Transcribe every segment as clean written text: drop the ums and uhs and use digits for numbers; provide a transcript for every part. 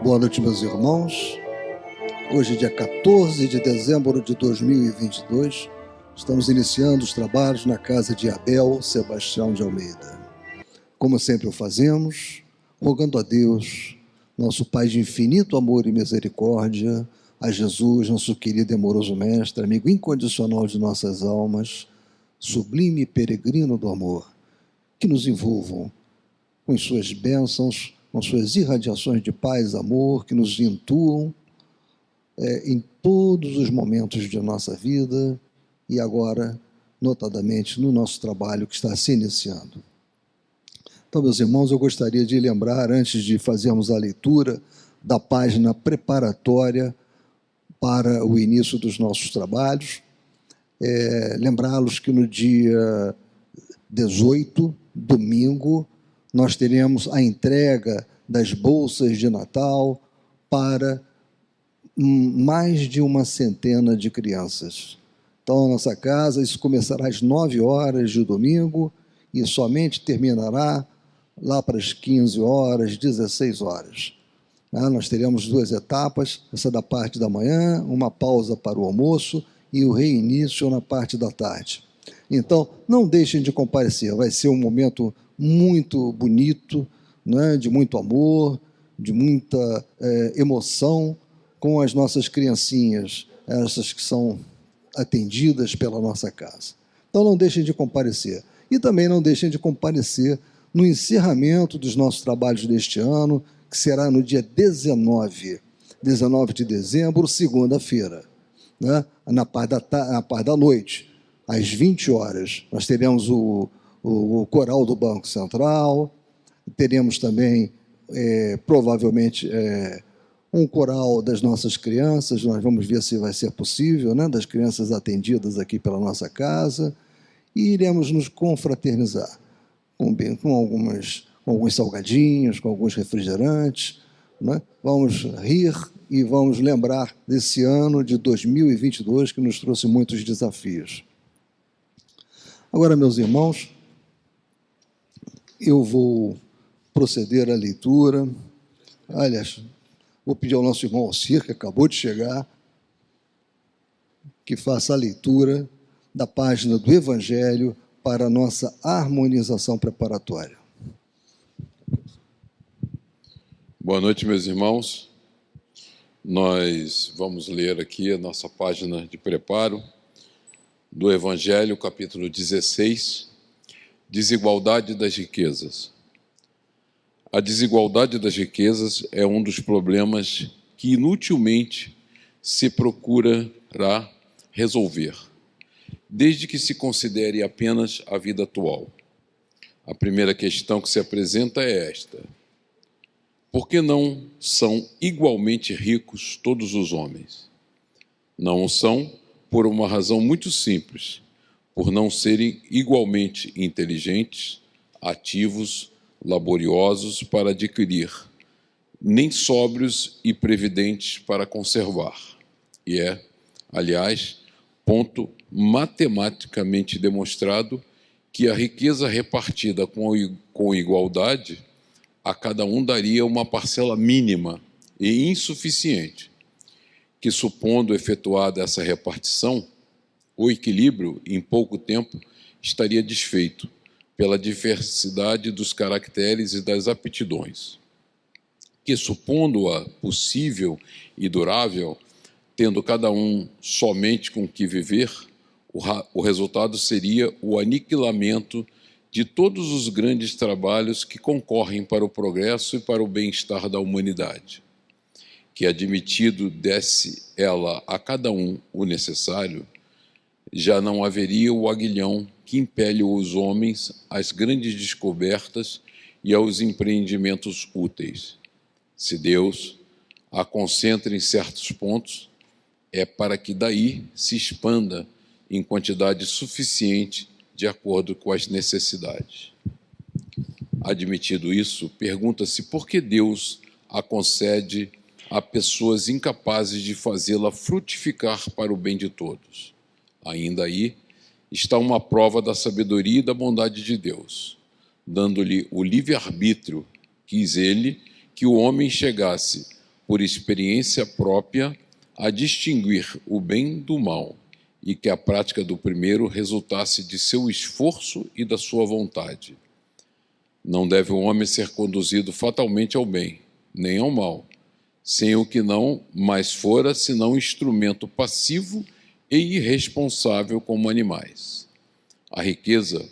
Boa noite, meus irmãos. Hoje, dia 14 de dezembro de 2022, estamos iniciando os trabalhos na casa de Abel Sebastião de Almeida. Como sempre o fazemos, rogando a Deus, nosso Pai de infinito amor e misericórdia, a Jesus, nosso querido e amoroso Mestre, amigo incondicional de nossas almas, sublime e peregrino do amor, que nos envolvam com suas bênçãos, com suas irradiações de paz e amor, que nos intuam em todos os momentos de nossa vida e agora, notadamente, no nosso trabalho que está se iniciando. Então, meus irmãos, eu gostaria de lembrar, antes de fazermos a leitura da página preparatória para o início dos nossos trabalhos, lembrá-los que no dia 18, domingo, nós teremos a entrega das bolsas de Natal para mais de uma centena de crianças. Então, a nossa casa, isso começará às 9 horas de domingo e somente terminará lá para as 15 horas, 16 horas. Nós teremos 2 etapas, essa da parte da manhã, uma pausa para o almoço e o reinício na parte da tarde. Então, não deixem de comparecer, vai ser um momento muito bonito, né, de muito amor, de muita emoção com as nossas criancinhas, essas que são atendidas pela nossa casa. Então, não deixem de comparecer. E também não deixem de comparecer no encerramento dos nossos trabalhos deste ano, que será no dia 19 de dezembro, segunda-feira, né, na parte da noite, às 20 horas. Nós teremos o coral do Banco Central, teremos também, provavelmente, um coral das nossas crianças, nós vamos ver se vai ser possível, né, das crianças atendidas aqui pela nossa casa, e iremos nos confraternizar com alguns salgadinhos, com alguns refrigerantes, né? Vamos rir e vamos lembrar desse ano de 2022 que nos trouxe muitos desafios. Agora, meus irmãos, eu vou proceder à leitura. Aliás, vou pedir ao nosso irmão Alcir, que acabou de chegar, que faça a leitura da página do Evangelho para a nossa harmonização preparatória. Boa noite, meus irmãos. Nós vamos ler aqui a nossa página de preparo do Evangelho, capítulo 16, Desigualdade das riquezas. A desigualdade das riquezas é um dos problemas que inutilmente se procurará resolver, desde que se considere apenas a vida atual. A primeira questão que se apresenta é esta: por que não são igualmente ricos todos os homens? Não o são por uma razão muito simples: por não serem igualmente inteligentes, ativos, laboriosos para adquirir, nem sóbrios e previdentes para conservar. E é, aliás, ponto matematicamente demonstrado que a riqueza repartida com igualdade a cada um daria uma parcela mínima e insuficiente, que, supondo efetuada essa repartição, o equilíbrio, em pouco tempo, estaria desfeito pela diversidade dos caracteres e das aptidões, que, supondo-a possível e durável, tendo cada um somente com que viver, o resultado seria o aniquilamento de todos os grandes trabalhos que concorrem para o progresso e para o bem-estar da humanidade, que, admitido desse ela a cada um o necessário, já não haveria o aguilhão que impele os homens às grandes descobertas e aos empreendimentos úteis. Se Deus a concentra em certos pontos, é para que daí se expanda em quantidade suficiente de acordo com as necessidades. Admitido isso, pergunta-se por que Deus a concede a pessoas incapazes de fazê-la frutificar para o bem de todos. Ainda aí está uma prova da sabedoria e da bondade de Deus. Dando-lhe o livre-arbítrio, quis ele que o homem chegasse por experiência própria, a distinguir o bem do mal, e que a prática do primeiro resultasse de seu esforço e da sua vontade. Não deve o homem ser conduzido fatalmente ao bem, nem ao mal, sem o que não mais fora senão instrumento passivo e irresponsável como animais. A riqueza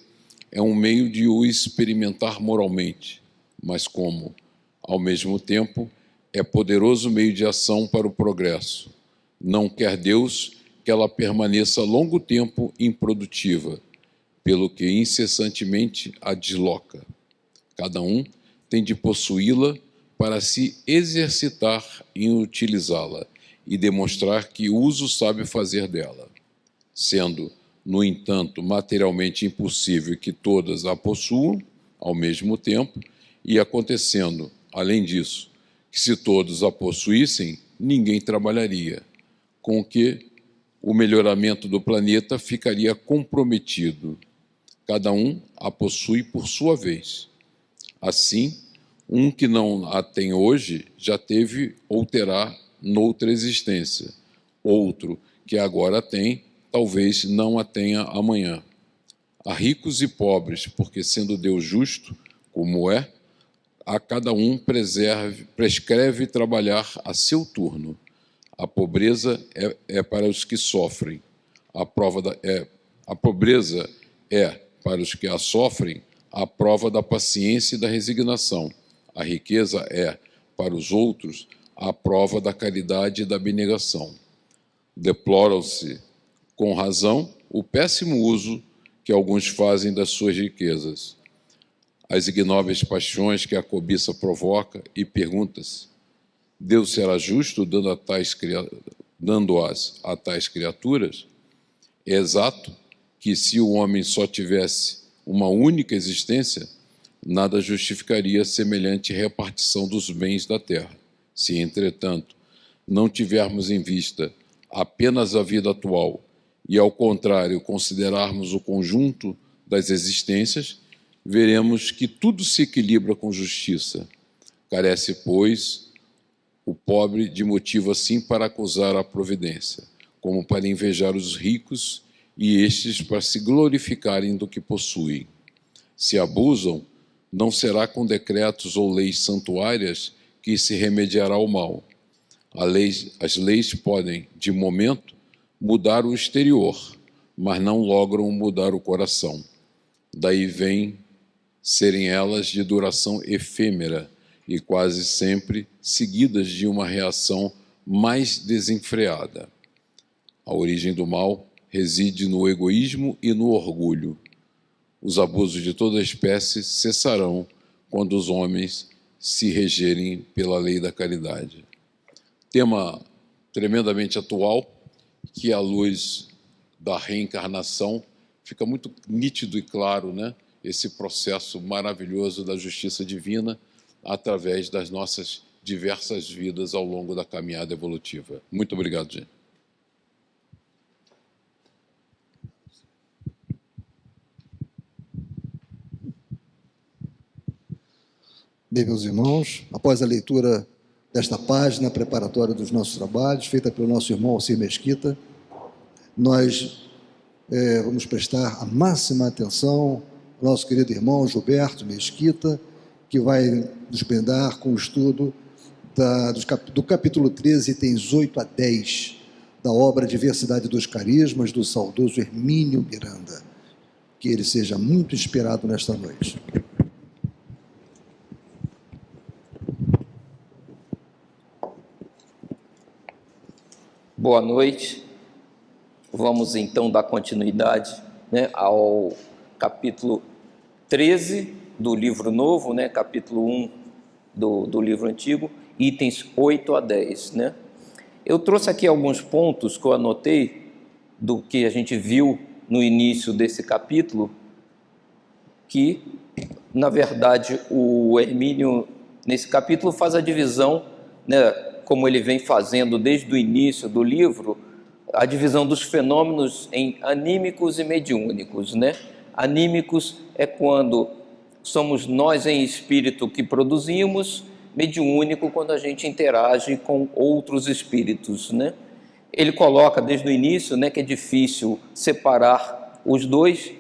é um meio de o experimentar moralmente, mas como, ao mesmo tempo, é poderoso meio de ação para o progresso. Não quer Deus que ela permaneça longo tempo improdutiva, pelo que incessantemente a desloca. Cada um tem de possuí-la para se exercitar em utilizá-la e demonstrar que uso sabe fazer dela. Sendo, no entanto, materialmente impossível que todas a possuam ao mesmo tempo, e acontecendo, além disso, que se todos a possuíssem, ninguém trabalharia, com que o melhoramento do planeta ficaria comprometido. Cada um a possui por sua vez. Assim, um que não a tem hoje já teve ou terá noutra existência. Outro que agora tem, talvez não a tenha amanhã. A ricos e pobres, porque sendo Deus justo, como é, a cada um prescreve trabalhar a seu turno. A pobreza é para os que sofrem. A pobreza é para os que a sofrem a prova da paciência e da resignação. A riqueza é, para os outros, a prova da caridade e da abnegação. Deploram-se, com razão, o péssimo uso que alguns fazem das suas riquezas, as ignóbeis paixões que a cobiça provoca, e pergunta-se: Deus será justo dando-as a tais criaturas? É exato que, se o homem só tivesse uma única existência, nada justificaria semelhante repartição dos bens da terra. Se, entretanto, não tivermos em vista apenas a vida atual e, ao contrário, considerarmos o conjunto das existências, veremos que tudo se equilibra com justiça. Carece, pois, o pobre de motivo assim para acusar a providência, como para invejar os ricos e estes para se glorificarem do que possuem. Se abusam, não será com decretos ou leis santuárias que se remediará o mal. As leis podem, de momento, mudar o exterior, mas não logram mudar o coração. Daí vem serem elas de duração efêmera e quase sempre seguidas de uma reação mais desenfreada. A origem do mal reside no egoísmo e no orgulho. Os abusos de toda espécie cessarão quando os homens se regerem pela lei da caridade. Tema tremendamente atual, que à luz da reencarnação fica muito nítido e claro, né? Esse processo maravilhoso da justiça divina através das nossas diversas vidas ao longo da caminhada evolutiva. Muito obrigado, gente. Bem, meus irmãos, após a leitura desta página preparatória dos nossos trabalhos, feita pelo nosso irmão Alcir Mesquita, nós vamos prestar a máxima atenção ao nosso querido irmão Gilberto Mesquita, que vai nos brindar com o estudo do capítulo 13, itens 8 a 10, da obra Diversidade dos Carismas, do saudoso Hermínio Miranda. Que ele seja muito inspirado nesta noite. Boa noite. Vamos então dar continuidade, né, ao capítulo 13 do livro novo, né, capítulo 1 do livro antigo, itens 8 a 10. Né? Eu trouxe aqui alguns pontos que eu anotei do que a gente viu no início desse capítulo, que, na verdade, o Hermínio, nesse capítulo, faz a divisão, né, como ele vem fazendo desde o início do livro, a divisão dos fenômenos em anímicos e mediúnicos, né? Anímicos é quando somos nós em espírito que produzimos, mediúnico quando a gente interage com outros espíritos, né? Ele coloca desde o início, né, que é difícil separar os dois,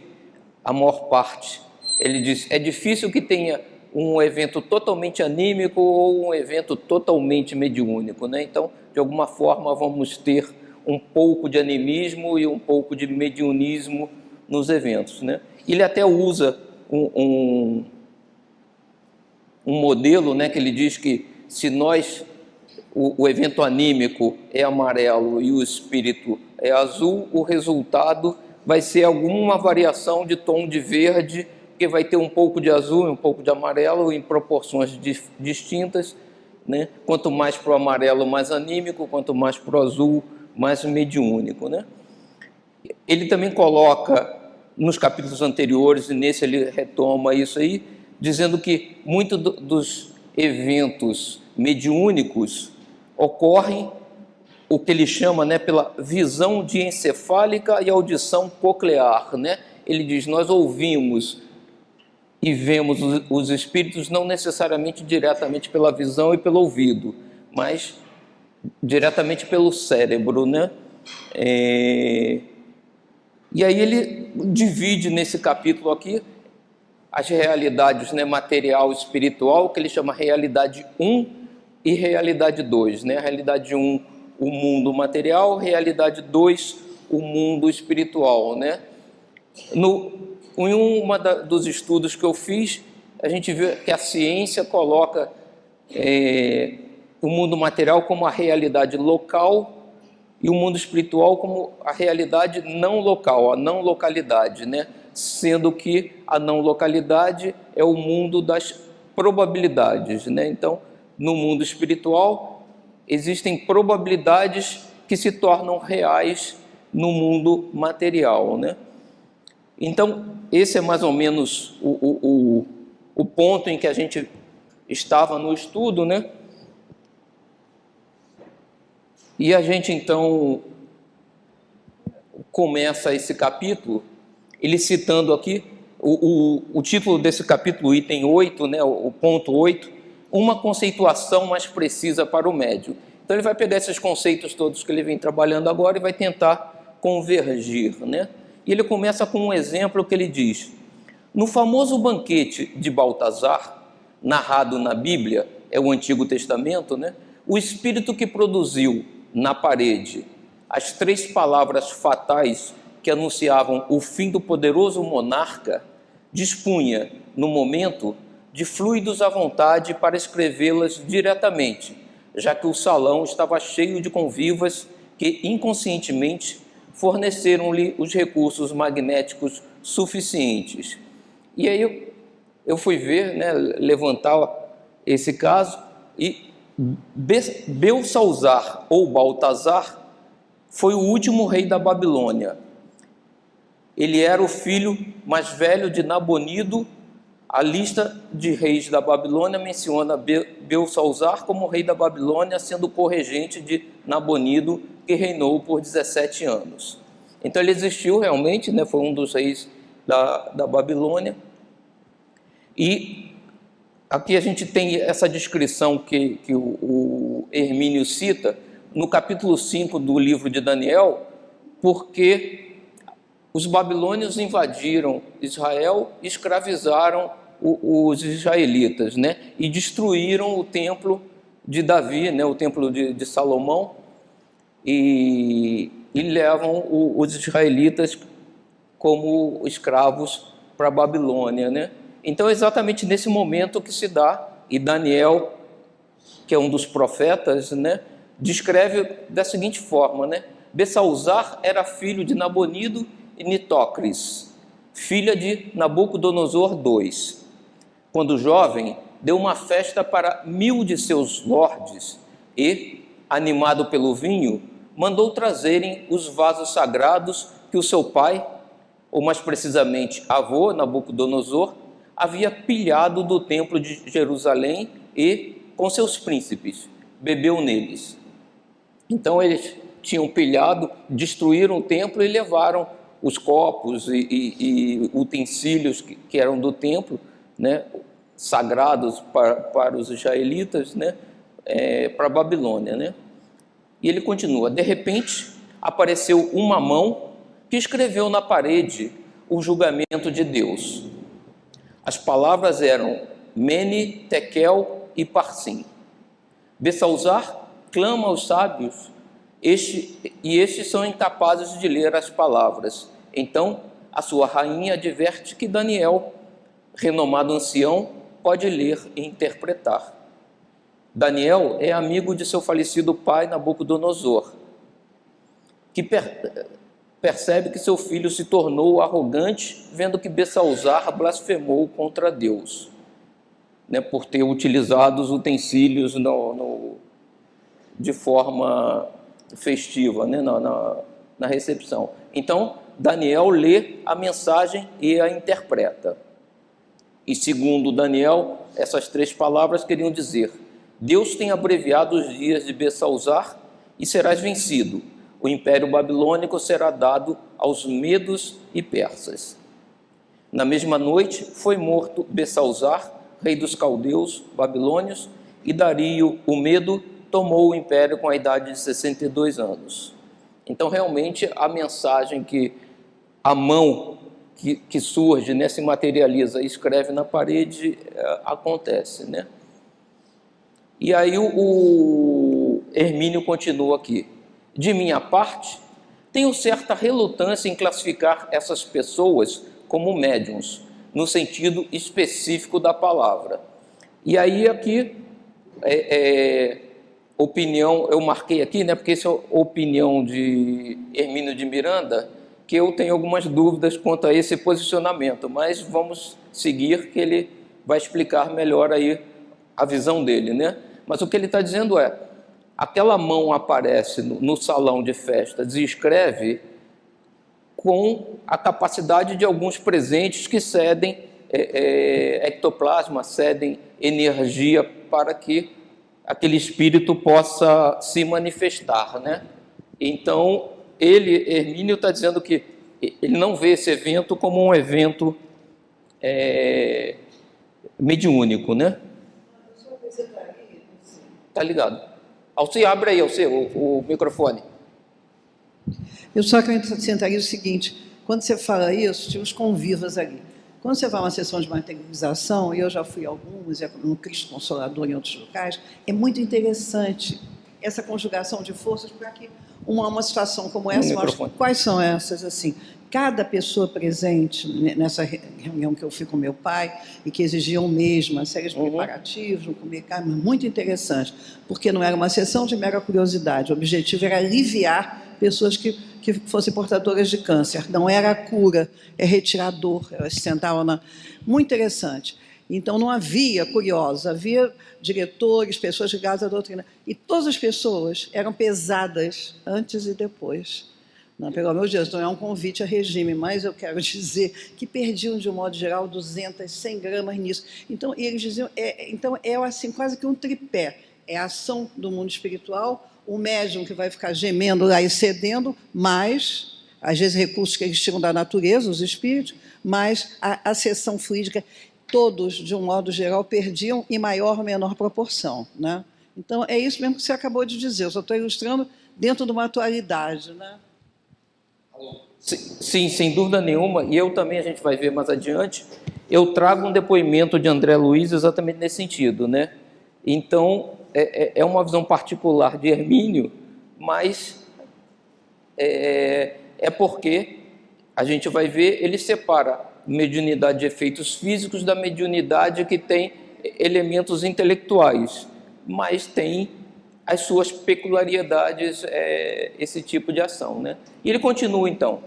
a maior parte. Ele diz, é difícil que tenha um evento totalmente anímico ou um evento totalmente mediúnico, né? Então, de alguma forma, vamos ter um pouco de animismo e um pouco de mediunismo nos eventos, né? Ele até usa um modelo, né, que ele diz que se o evento anímico é amarelo e o espírito é azul, o resultado vai ser alguma variação de tom de verde, que vai ter um pouco de azul e um pouco de amarelo em proporções distintas, né? Quanto mais para o amarelo, mais anímico, quanto mais para o azul, mais mediúnico, né? Ele também coloca nos capítulos anteriores, e nesse ele retoma isso aí, dizendo que muitos dos eventos mediúnicos ocorrem o que ele chama, né, pela visão diencefálica e audição coclear, né? Ele diz, nós ouvimos e vemos os espíritos não necessariamente diretamente pela visão e pelo ouvido, mas diretamente pelo cérebro, né? E aí ele divide nesse capítulo aqui as realidades, né, material e espiritual, que ele chama realidade 1 e realidade 2, né? A realidade 1, o mundo material, realidade 2, o mundo espiritual, né? Em dos estudos que eu fiz, a gente vê que a ciência coloca o mundo material como a realidade local e o mundo espiritual como a realidade não local, a não localidade, né? Sendo que a não localidade é o mundo das probabilidades, né? Então, no mundo espiritual, existem probabilidades que se tornam reais no mundo material, né? Então, esse é mais ou menos o ponto em que a gente estava no estudo, né? E a gente, então, começa esse capítulo, ele citando aqui, o título desse capítulo, item 8, né, o ponto 8, uma conceituação mais precisa para o médium. Então, ele vai pegar esses conceitos todos que ele vem trabalhando agora e vai tentar convergir, né? E ele começa com um exemplo que ele diz, no famoso banquete de Baltazar, narrado na Bíblia, é o Antigo Testamento, né? O espírito que produziu na parede as 3 palavras fatais que anunciavam o fim do poderoso monarca, dispunha, no momento, de fluidos à vontade para escrevê-las diretamente, já que o salão estava cheio de convivas que, inconscientemente, forneceram-lhe os recursos magnéticos suficientes. E aí eu fui ver, né, levantar esse caso, e Belsazar ou Baltazar foi o último rei da Babilônia. Ele era o filho mais velho de Nabonido. A lista de reis da Babilônia menciona Belsazar como rei da Babilônia, sendo corregente de Nabonido, que reinou por 17 anos. Então ele existiu realmente, né, foi um dos reis da Babilônia. E aqui a gente tem essa descrição que o Hermínio cita no capítulo 5 do livro de Daniel, porque os babilônios invadiram Israel e escravizaram os israelitas, né? E destruíram o templo de Davi, né? O templo de Salomão, e levam os israelitas como escravos para a Babilônia, né? Então é exatamente nesse momento que se dá, e Daniel, que é um dos profetas, né, descreve da seguinte forma, né? Belsazar era filho de Nabonido e Nitocris, filha de Nabucodonosor II. Quando jovem, deu uma festa para 1000 de seus lordes e, animado pelo vinho, mandou trazerem os vasos sagrados que o seu pai, ou mais precisamente avô Nabucodonosor, havia pilhado do templo de Jerusalém e, com seus príncipes, bebeu neles. Então eles tinham pilhado, destruíram o templo e levaram os copos e utensílios que eram do templo, né, sagrados para os israelitas, né? Para a Babilônia, né? E ele continua: de repente apareceu uma mão que escreveu na parede o julgamento de Deus. As palavras eram Mene, Tekel e Parsim. Belsazar clama aos sábios, estes são incapazes de ler as palavras. Então a sua rainha adverte que Daniel, renomado ancião, pode ler e interpretar. Daniel é amigo de seu falecido pai Nabucodonosor, que percebe que seu filho se tornou arrogante, vendo que Belsazar blasfemou contra Deus, né, por ter utilizado os utensílios de forma festiva, né, na recepção. Então, Daniel lê a mensagem e a interpreta. E segundo Daniel, essas 3 palavras queriam dizer: Deus tem abreviado os dias de Belsazar e serás vencido. O império babilônico será dado aos medos e persas. Na mesma noite foi morto Belsazar, rei dos caldeus babilônios, e Dario, o Medo, tomou o império com a idade de 62 anos. Então, realmente, a mensagem que a mão que surge, né, se materializa e escreve na parede, acontece, né? E aí o Hermínio continua aqui: de minha parte, tenho certa relutância em classificar essas pessoas como médiuns, no sentido específico da palavra. E aí aqui, opinião, eu marquei aqui, né, porque essa é a opinião de Hermínio de Miranda, que eu tenho algumas dúvidas quanto a esse posicionamento, mas vamos seguir, que ele vai explicar melhor aí a visão dele, né? Mas o que ele está dizendo é: aquela mão aparece no salão de festas e escreve com a capacidade de alguns presentes que cedem ectoplasma, cedem energia para que aquele espírito possa se manifestar, né? Então, Hermínio está dizendo que ele não vê esse evento como um evento mediúnico, né? Tá ligado? Alci, abre aí, Alci, o microfone. Eu só acrescentaria o seguinte: quando você fala isso, tinha os convivas ali. Quando você vai a uma sessão de materialização, e eu já fui a algumas, no Cristo Consolador em outros locais, é muito interessante essa conjugação de forças para que uma situação como essa mostre quais são essas, assim. Cada pessoa presente nessa reunião que eu fui com meu pai e que exigiam mesmo uma série de preparativos, não comer carne, mas muito interessante, porque não era uma sessão de mera curiosidade, o objetivo era aliviar pessoas que fossem portadoras de câncer, não era a cura, é retirar a dor, elas sentavam na... Muito interessante. Então não havia curiosos, havia diretores, pessoas ligadas à doutrina, e todas as pessoas eram pesadas antes e depois. Não, pelo amor de Deus, não é um convite a regime, mas eu quero dizer que perdiam, de um modo geral, 200, 100 gramas nisso. Então, eles diziam, então é assim, quase que um tripé. É a ação do mundo espiritual, o médium que vai ficar gemendo lá e cedendo, mas, às vezes, recursos que eles tiram da natureza, os espíritos, mas a sessão fluídica, todos, de um modo geral, perdiam em maior ou menor proporção, né? Então, é isso mesmo que você acabou de dizer, eu só estou ilustrando dentro de uma atualidade, né? Sim, sem dúvida nenhuma, e eu também, a gente vai ver mais adiante, eu trago um depoimento de André Luiz exatamente nesse sentido, né? Então, é uma visão particular de Hermínio, mas é porque a gente vai ver, ele separa mediunidade de efeitos físicos da mediunidade que tem elementos intelectuais, mas tem as suas peculiaridades, esse tipo de ação, né? E ele continua, então: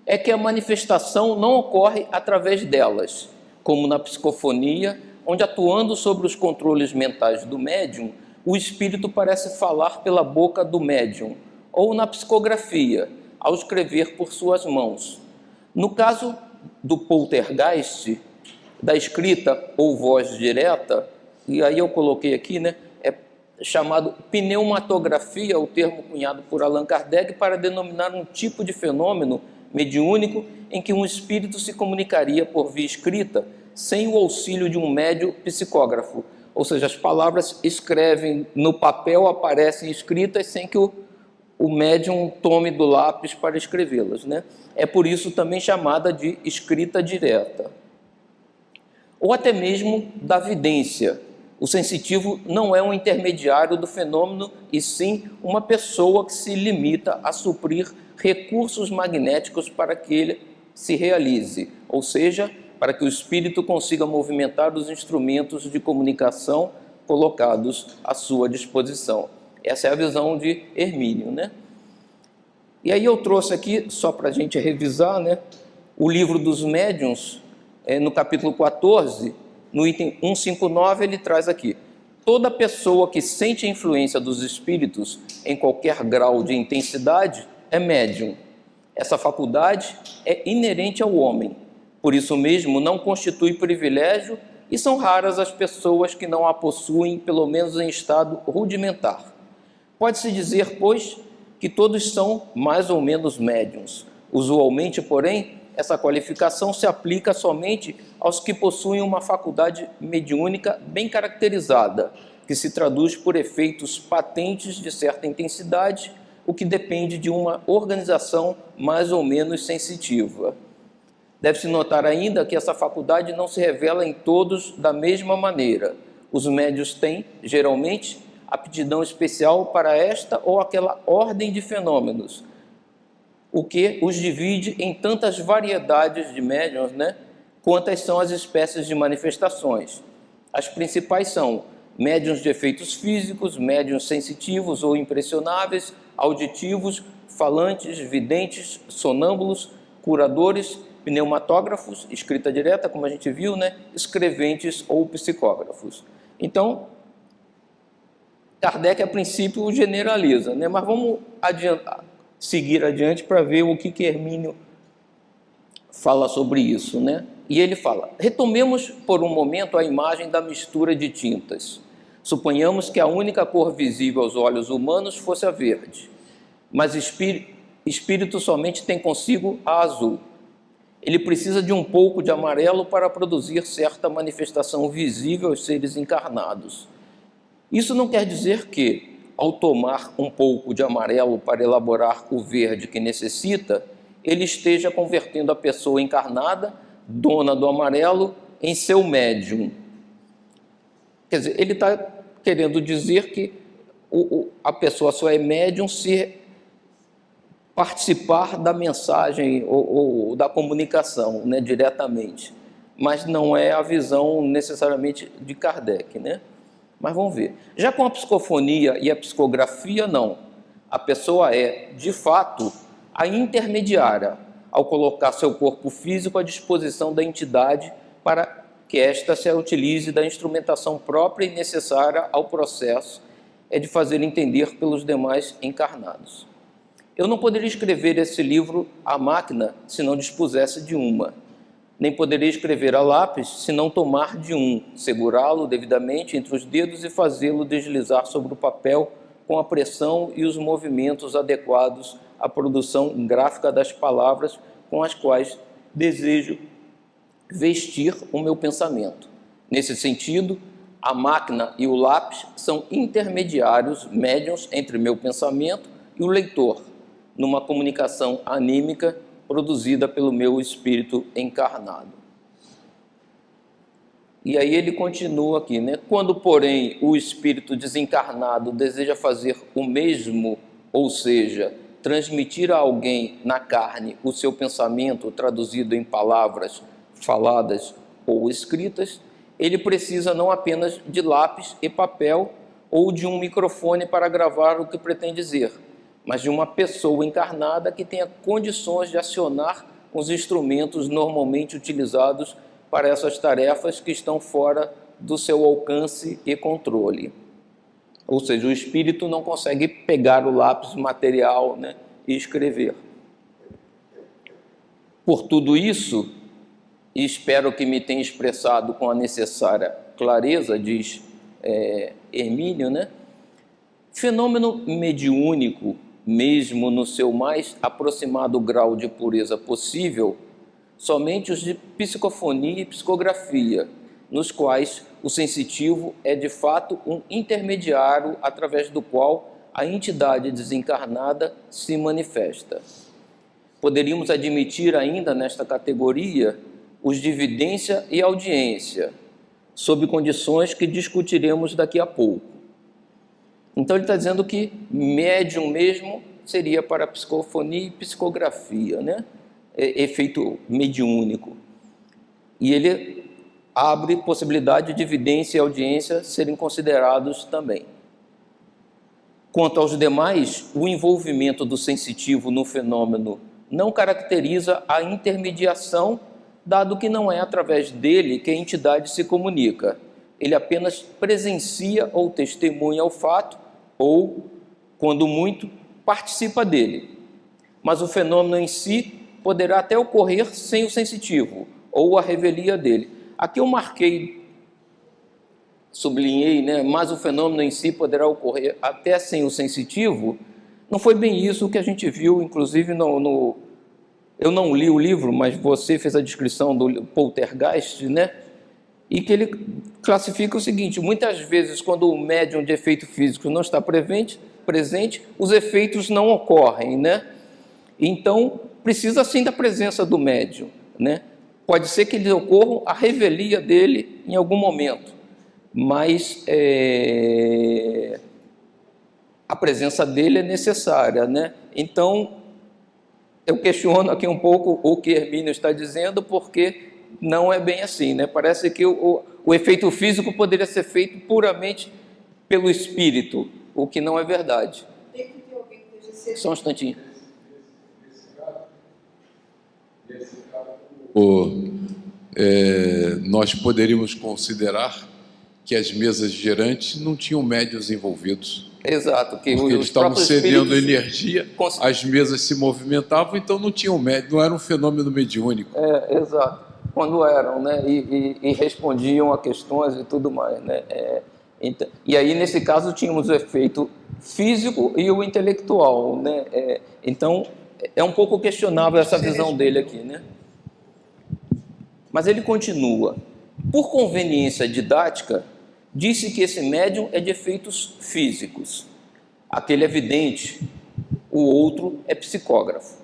é que a manifestação não ocorre através delas, como na psicofonia, onde, atuando sobre os controles mentais do médium, o espírito parece falar pela boca do médium, ou na psicografia, ao escrever por suas mãos. No caso do poltergeist, da escrita ou voz direta, e aí eu coloquei aqui, né, chamado pneumatografia, o termo cunhado por Allan Kardec para denominar um tipo de fenômeno mediúnico em que um espírito se comunicaria por via escrita, sem o auxílio de um médium psicógrafo. Ou seja, as palavras escrevem no papel, aparecem escritas sem que o médium tome do lápis para escrevê-las, né? É por isso também chamada de escrita direta. Ou até mesmo da vidência. O sensitivo não é um intermediário do fenômeno, e sim uma pessoa que se limita a suprir recursos magnéticos para que ele se realize, ou seja, para que o espírito consiga movimentar os instrumentos de comunicação colocados à sua disposição. Essa é a visão de Hermínio, né? E aí eu trouxe aqui, só para a gente revisar, né, o livro dos médiuns, no capítulo 14, no item 159, ele traz aqui: toda pessoa que sente a influência dos espíritos em qualquer grau de intensidade é médium. Essa faculdade é inerente ao homem, por isso mesmo não constitui privilégio, e são raras as pessoas que não a possuem, pelo menos em estado rudimentar. Pode-se dizer, pois, que todos são mais ou menos médiuns. Usualmente, porém, essa qualificação se aplica somente aos que possuem uma faculdade mediúnica bem caracterizada, que se traduz por efeitos patentes de certa intensidade, o que depende de uma organização mais ou menos sensitiva. Deve-se notar ainda que essa faculdade não se revela em todos da mesma maneira. Os médiuns têm, geralmente, aptidão especial para esta ou aquela ordem de fenômenos, o que os divide em tantas variedades de médiuns, né, quantas são as espécies de manifestações. As principais são médiuns de efeitos físicos, médiuns sensitivos ou impressionáveis, auditivos, falantes, videntes, sonâmbulos, curadores, pneumatógrafos, escrita direta, como a gente viu, né, escreventes ou psicógrafos. Então, Kardec, a princípio, generaliza, né, mas vamos seguir adiante para ver o que Hermínio fala sobre isso, né? E ele fala: retomemos por um momento a imagem da mistura de tintas. Suponhamos que a única cor visível aos olhos humanos fosse a verde, mas espírito somente tem consigo a azul. Ele precisa de um pouco de amarelo para produzir certa manifestação visível aos seres encarnados. Isso não quer dizer que, ao tomar um pouco de amarelo para elaborar o verde que necessita, ele esteja convertendo a pessoa encarnada, dona do amarelo, em seu médium. Quer dizer, ele está querendo dizer que a pessoa só é médium se participar da mensagem ou da comunicação, né, diretamente. Mas não é a visão necessariamente de Kardec, né? Mas vamos ver. Já com a psicofonia e a psicografia, não. A pessoa é, de fato, a intermediária, ao colocar seu corpo físico à disposição da entidade para que esta se utilize da instrumentação própria e necessária ao processo de fazer entender pelos demais encarnados. Eu não poderia escrever esse livro à máquina se não dispusesse de uma. Nem poderia escrever a lápis se não tomar de um, segurá-lo devidamente entre os dedos e fazê-lo deslizar sobre o papel com a pressão e os movimentos adequados à produção gráfica das palavras com as quais desejo vestir o meu pensamento. Nesse sentido, a máquina e o lápis são intermediários, médiuns entre meu pensamento e o leitor, numa comunicação anímica produzida pelo meu espírito encarnado. E aí ele continua aqui, né? Quando, porém, o espírito desencarnado deseja fazer o mesmo, ou seja, transmitir a alguém na carne o seu pensamento traduzido em palavras faladas ou escritas, ele precisa não apenas de lápis e papel ou de um microfone para gravar o que pretende dizer, mas de uma pessoa encarnada que tenha condições de acionar os instrumentos normalmente utilizados para essas tarefas que estão fora do seu alcance e controle. Ou seja, o espírito não consegue pegar o lápis material, né, e escrever. Por tudo isso, e espero que me tenha expressado com a necessária clareza, diz Hermínio, né, fenômeno mediúnico, mesmo no seu mais aproximado grau de pureza possível, somente os de psicofonia e psicografia, nos quais o sensitivo é de fato um intermediário através do qual a entidade desencarnada se manifesta. Poderíamos admitir ainda nesta categoria os de vidência e audiência, sob condições que discutiremos daqui a pouco. Então ele está dizendo que médium mesmo seria para psicofonia e psicografia, né? Efeito mediúnico. E ele abre possibilidade de vidência e audiência serem considerados também. Quanto aos demais, o envolvimento do sensitivo no fenômeno não caracteriza a intermediação, dado que não é através dele que a entidade se comunica. Ele apenas presencia ou testemunha o fato, ou, quando muito, participa dele. Mas o fenômeno em si poderá até ocorrer sem o sensitivo, ou a revelia dele. Aqui eu marquei, sublinhei, né? Mas o fenômeno em si poderá ocorrer até sem o sensitivo. Não foi bem isso que a gente viu, inclusive, eu não li o livro, mas você fez a descrição do poltergeist, né? E que ele classifica o seguinte: muitas vezes, quando o médium de efeito físico não está presente, os efeitos não ocorrem, né? Então, precisa sim da presença do médium, né? Pode ser que eles ocorram a revelia dele em algum momento, mas a presença dele é necessária, né? Então, eu questiono aqui um pouco o que Hermínio está dizendo, porque não é bem assim, né? Parece que o efeito físico poderia ser feito puramente pelo espírito, o que não é verdade. Tem que ter alguém que esteja Só um instantinho. Nós poderíamos considerar que as mesas girantes não tinham médiuns envolvidos. Exato, que porque eles estavam cedendo energia, as mesas se movimentavam, então não tinham médium, não era um fenômeno mediúnico. Exato, quando eram, né? E respondiam a questões e tudo mais, né? Então, e aí, nesse caso, tínhamos o efeito físico e o intelectual, né? Então, é um pouco questionável essa visão dele aqui, né? Mas ele continua. Por conveniência didática, disse que esse médium é de efeitos físicos. Aquele é vidente, o outro é psicógrafo.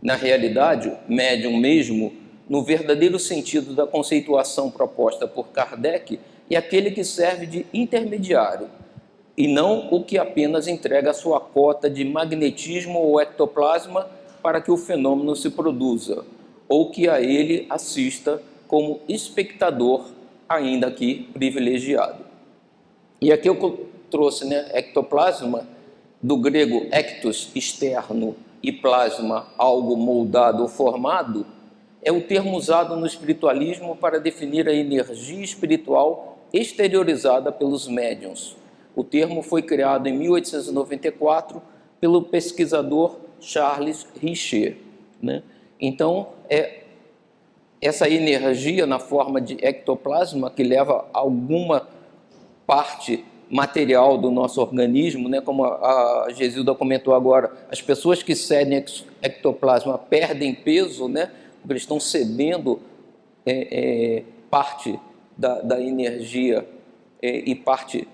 Na realidade, médium mesmo, no verdadeiro sentido da conceituação proposta por Kardec, é aquele que serve de intermediário, e não o que apenas entrega a sua cota de magnetismo ou ectoplasma para que o fenômeno se produza, ou que a ele assista como espectador, ainda que privilegiado. E aqui eu trouxe, né, ectoplasma, do grego ectos, externo, e plasma, algo moldado ou formado, é o termo usado no espiritualismo para definir a energia espiritual exteriorizada pelos médiuns. O termo foi criado em 1894 pelo pesquisador Charles Richer, né? Então, essa energia na forma de ectoplasma, que leva alguma parte material do nosso organismo, né? Como a Gesilda comentou agora, as pessoas que cedem ectoplasma perdem peso, né? Porque eles estão cedendo parte da energia e parte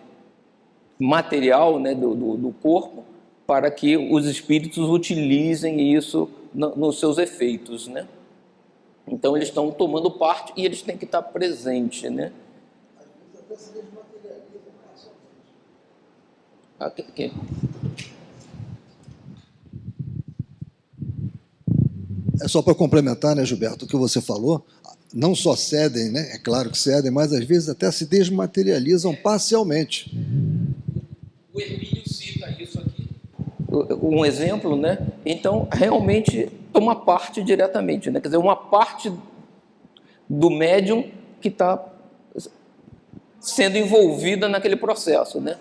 material, né? do corpo, para que os espíritos utilizem isso nos seus efeitos, né? Então, eles estão tomando parte e eles têm que estar presentes, né? Aqui. É só para complementar, né, Gilberto, o que você falou, não só cedem, né? É claro que cedem, mas às vezes até se desmaterializam parcialmente. O Hermínio cita isso aqui. Um exemplo, né? Então, realmente toma parte diretamente, né? Quer dizer, uma parte do médium que está sendo envolvida naquele processo, né?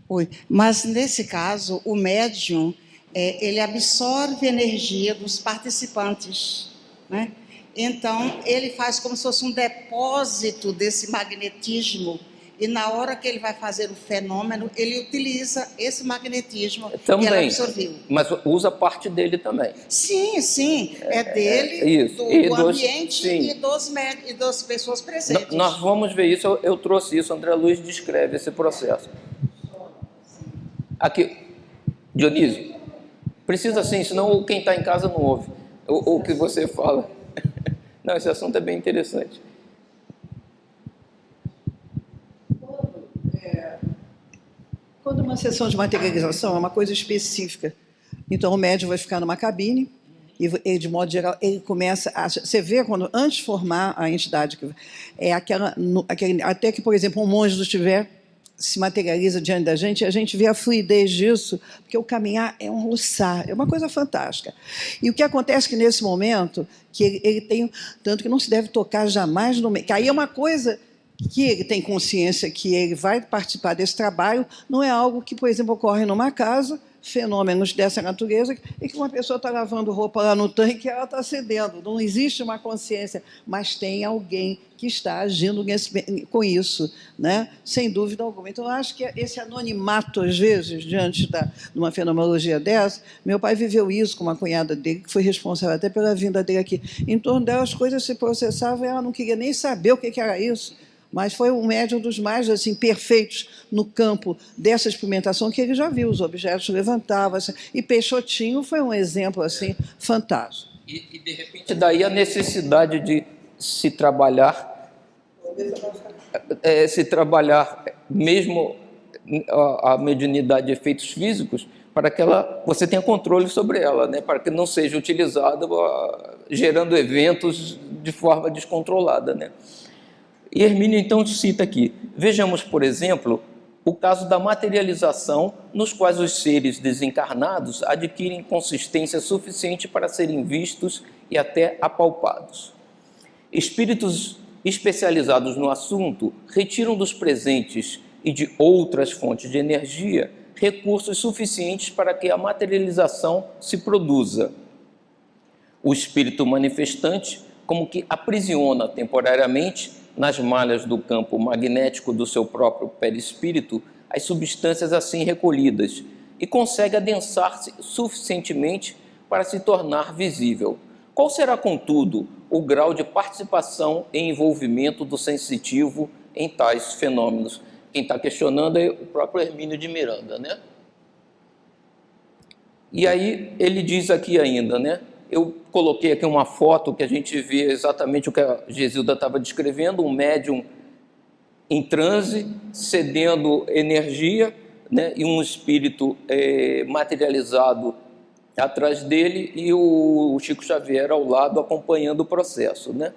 Oi. Mas, nesse caso, o médium, ele absorve a energia dos participantes, né? Então, ele faz como se fosse um depósito desse magnetismo, e na hora que ele vai fazer o fenômeno, ele utiliza esse magnetismo que ela Também, absorveu. mas usa parte dele também. Sim, sim, é dele, isso. do E dos- ambiente sim. e das pessoas presentes. Nós vamos ver isso, eu trouxe isso, André Luiz descreve esse processo. Aqui, Dionísio, precisa sim, senão quem está em casa não ouve o que você fala. Não, esse assunto é bem interessante. Quando uma sessão de materialização é uma coisa específica, então o médium vai ficar numa cabine e ele, de modo geral, ele começa a... Você vê quando, antes de formar a entidade, é até que, por exemplo, um monge estiver se materializa diante da gente, e a gente vê a fluidez disso, porque o caminhar é um luçar, é uma coisa fantástica. E o que acontece é que, nesse momento, que ele tem... Tanto que não se deve tocar jamais no meio... Que aí é uma coisa que ele tem consciência que ele vai participar desse trabalho, não é algo que, por exemplo, ocorre numa casa, fenômenos dessa natureza, e que uma pessoa está lavando roupa lá no tanque e ela está cedendo. Não existe uma consciência, mas tem alguém que está agindo com isso, né? Sem dúvida alguma. Então, eu acho que esse anonimato, às vezes, diante de uma fenomenologia dessa, meu pai viveu isso com uma cunhada dele, que foi responsável até pela vinda dele aqui. Em torno dela, as coisas se processavam e ela não queria nem saber o que era isso. Mas foi um médium dos mais assim, perfeitos no campo dessa experimentação que ele já viu, os objetos levantavam. Assim, e Peixotinho foi um exemplo assim, fantástico. E de repente, daí a necessidade de se trabalhar mesmo a mediunidade de efeitos físicos, para que você tenha controle sobre ela, né? Para que não seja utilizada gerando eventos de forma descontrolada, né? E Hermínio, então, cita aqui. Vejamos, por exemplo, o caso da materialização, nos quais os seres desencarnados adquirem consistência suficiente para serem vistos e até apalpados. Espíritos especializados no assunto retiram dos presentes e de outras fontes de energia recursos suficientes para que a materialização se produza. O espírito manifestante, como que aprisiona temporariamente nas malhas do campo magnético do seu próprio perispírito as substâncias assim recolhidas e consegue adensar-se suficientemente para se tornar visível. Qual será, contudo, o grau de participação e envolvimento do sensitivo em tais fenômenos? Quem está questionando é o próprio Hermínio de Miranda, né? E aí ele diz aqui ainda, né? Eu coloquei aqui uma foto que a gente vê exatamente o que a Gesilda estava descrevendo, um médium em transe, cedendo energia, né, e um espírito materializado atrás dele e o Chico Xavier ao lado acompanhando o processo, né?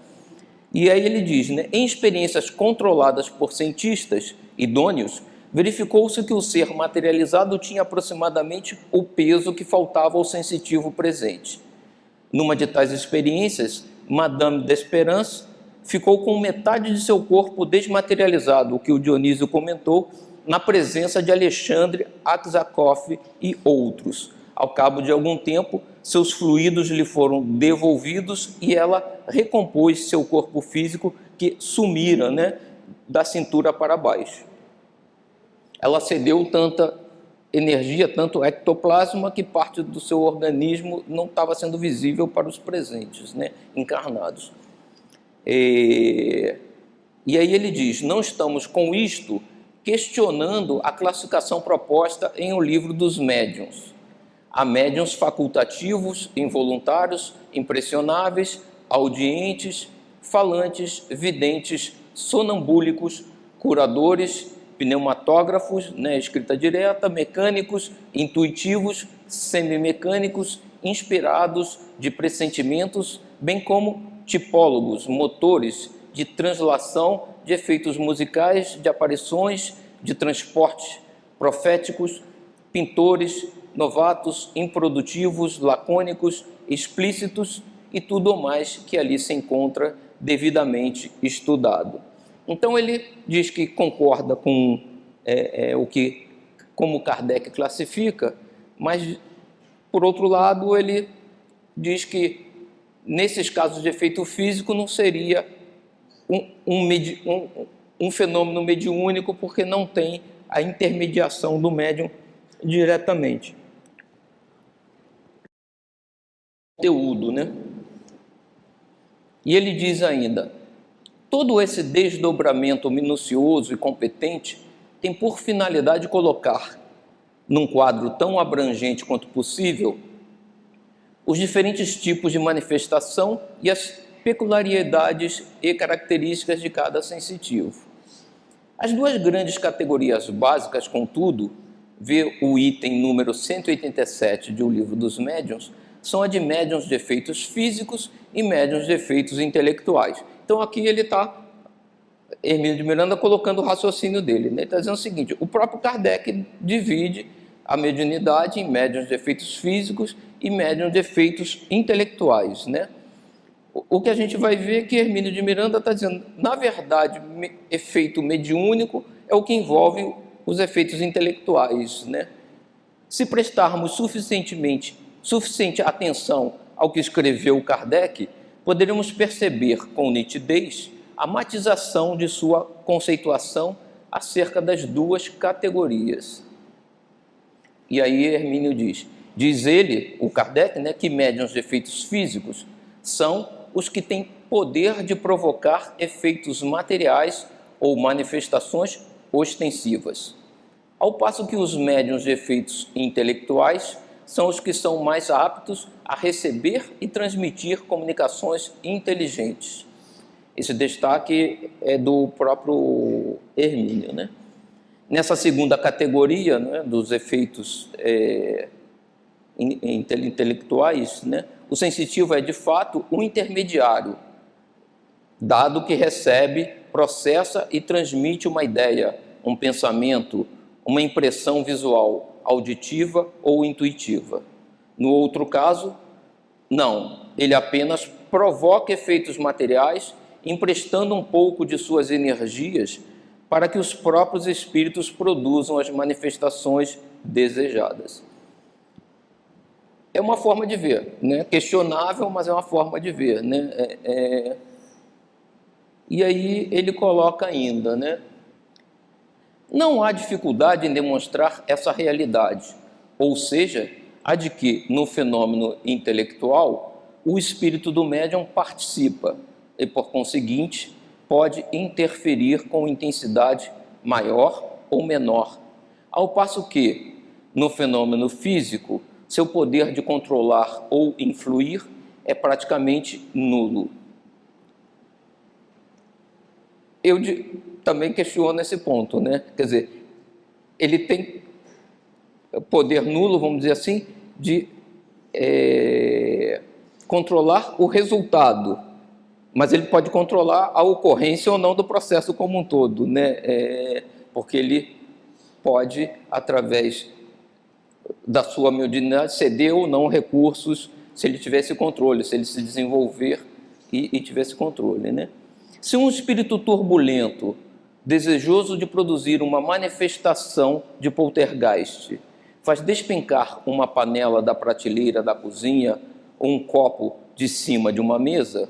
E aí ele diz, né, em experiências controladas por cientistas idôneos, verificou-se que o ser materializado tinha aproximadamente o peso que faltava ao sensitivo presente. Numa de tais experiências, Madame d'Espérance ficou com metade de seu corpo desmaterializado, o que o Dionísio comentou, na presença de Alexandre Aksakoff e outros. Ao cabo de algum tempo, seus fluidos lhe foram devolvidos e ela recompôs seu corpo físico que sumira, né, da cintura para baixo. Ela cedeu tanta energia, tanto ectoplasma, que parte do seu organismo não estava sendo visível para os presentes, né, encarnados. E aí ele diz, não estamos com isto questionando a classificação proposta em O Livro dos Médiuns. Há médiuns facultativos, involuntários, impressionáveis, audientes, falantes, videntes, sonambúlicos, curadores, pneumatógrafos, né, escrita direta, mecânicos, intuitivos, semimecânicos, inspirados de pressentimentos, bem como tipólogos, motores de translação de efeitos musicais, de aparições, de transportes proféticos, pintores, novatos, improdutivos, lacônicos, explícitos e tudo mais que ali se encontra devidamente estudado. Então ele diz que concorda com o que, como Kardec classifica, mas, por outro lado, ele diz que nesses casos de efeito físico, não seria um fenômeno mediúnico, porque não tem a intermediação do médium diretamente. Conteúdo, né? E ele diz ainda: todo esse desdobramento minucioso e competente tem por finalidade colocar, num quadro tão abrangente quanto possível, os diferentes tipos de manifestação e as peculiaridades e características de cada sensitivo. As duas grandes categorias básicas, contudo, vê o item número 187 de O Livro dos Médiuns, são a de médiuns de efeitos físicos e médiuns de efeitos intelectuais. Então aqui ele está, Hermínio de Miranda, colocando o raciocínio dele, né? Ele está dizendo o seguinte: o próprio Kardec divide a mediunidade em médiuns de efeitos físicos e médiuns de efeitos intelectuais, né? O que a gente vai ver é que Hermínio de Miranda está dizendo, na verdade, efeito mediúnico é o que envolve os efeitos intelectuais, né? Se prestarmos suficiente atenção ao que escreveu Kardec, poderemos perceber com nitidez a matização de sua conceituação acerca das duas categorias. E aí Hermínio diz ele, o Kardec, né, que médiuns de efeitos físicos são os que têm poder de provocar efeitos materiais ou manifestações ostensivas, ao passo que os médiuns de efeitos intelectuais são os que são mais aptos a receber e transmitir comunicações inteligentes. Esse destaque é do próprio Hermínio, né? Nessa segunda categoria, né, dos efeitos intelectuais, né, o sensitivo é de fato um intermediário, dado que recebe, processa e transmite uma ideia, um pensamento, uma impressão visual, auditiva ou intuitiva. No outro caso, não, ele apenas provoca efeitos materiais, emprestando um pouco de suas energias para que os próprios espíritos produzam as manifestações desejadas. É uma forma de ver, né? Questionável, mas é uma forma de ver, né? E aí ele coloca ainda, né? Não há dificuldade em demonstrar essa realidade, ou seja, a de que, no fenômeno intelectual, o espírito do médium participa e, por conseguinte, pode interferir com intensidade maior ou menor, ao passo que, no fenômeno físico, seu poder de controlar ou influir é praticamente nulo. Eu também questiono esse ponto, né? Quer dizer, ele tem poder nulo, vamos dizer assim, de controlar o resultado, mas ele pode controlar a ocorrência ou não do processo como um todo, né? Porque ele pode, através da sua mediunidade, ceder ou não recursos, se ele tivesse controle, se ele se desenvolver e tivesse controle, né? Se um espírito turbulento, desejoso de produzir uma manifestação de poltergeist, faz despencar uma panela da prateleira da cozinha ou um copo de cima de uma mesa,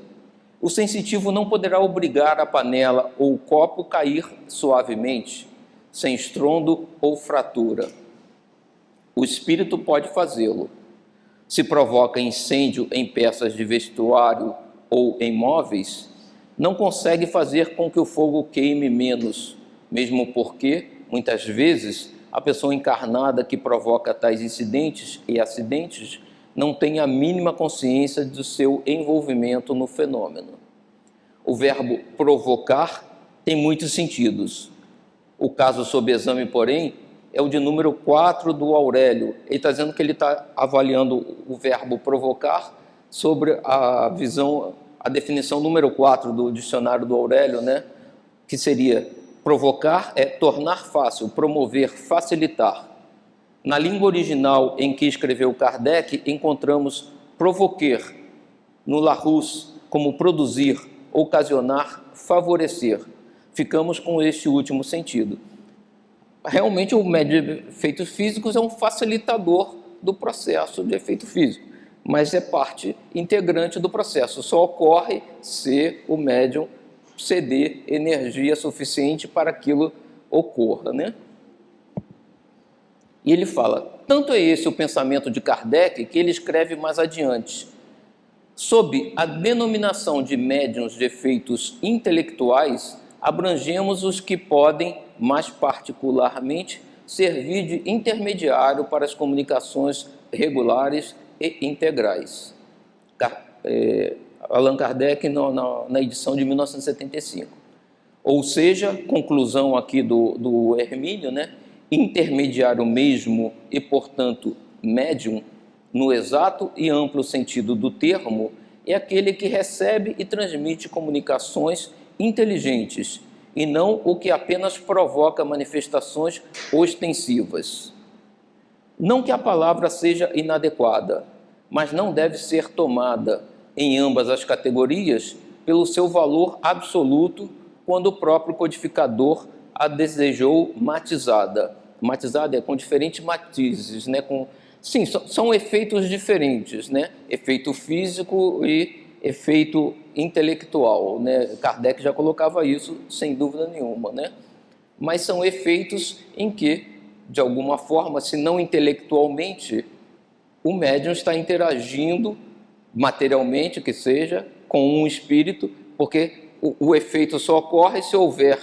o sensitivo não poderá obrigar a panela ou o copo a cair suavemente, sem estrondo ou fratura. O espírito pode fazê-lo. Se provoca incêndio em peças de vestuário ou em móveis, não consegue fazer com que o fogo queime menos, mesmo porque, muitas vezes, a pessoa encarnada que provoca tais incidentes e acidentes não tem a mínima consciência do seu envolvimento no fenômeno. O verbo provocar tem muitos sentidos. O caso sob exame, porém, é o de número 4 do Aurélio. Ele está dizendo que ele está avaliando o verbo provocar sobre a visão, a definição número 4 do dicionário do Aurélio, né? Que seria: provocar é tornar fácil, promover, facilitar. Na língua original em que escreveu Kardec, encontramos provoquer, no Larousse, como produzir, ocasionar, favorecer. Ficamos com este último sentido. Realmente, o médium de efeitos físicos é um facilitador do processo de efeito físico, mas é parte integrante do processo. Só ocorre se o médium ceder energia suficiente para aquilo ocorra, né? E ele fala, tanto é esse o pensamento de Kardec que ele escreve mais adiante. Sob a denominação de médiuns de efeitos intelectuais, abrangemos os que podem, mais particularmente, servir de intermediário para as comunicações regulares e integrais. Allan Kardec, na edição de 1975. Ou seja, conclusão aqui do Hermínio, né? Intermediário mesmo e, portanto, médium, no exato e amplo sentido do termo, é aquele que recebe e transmite comunicações inteligentes, e não o que apenas provoca manifestações ostensivas. Não que a palavra seja inadequada, mas não deve ser tomada em ambas as categorias pelo seu valor absoluto quando o próprio codificador a desejou matizada. Matizada é com diferentes matizes, né? Sim, são efeitos diferentes, né? Efeito físico e efeito intelectual, né? Kardec já colocava isso sem dúvida nenhuma, né? Mas são efeitos em que, de alguma forma, se não intelectualmente, o médium está interagindo materialmente, que seja, com um espírito, porque o efeito só ocorre se houver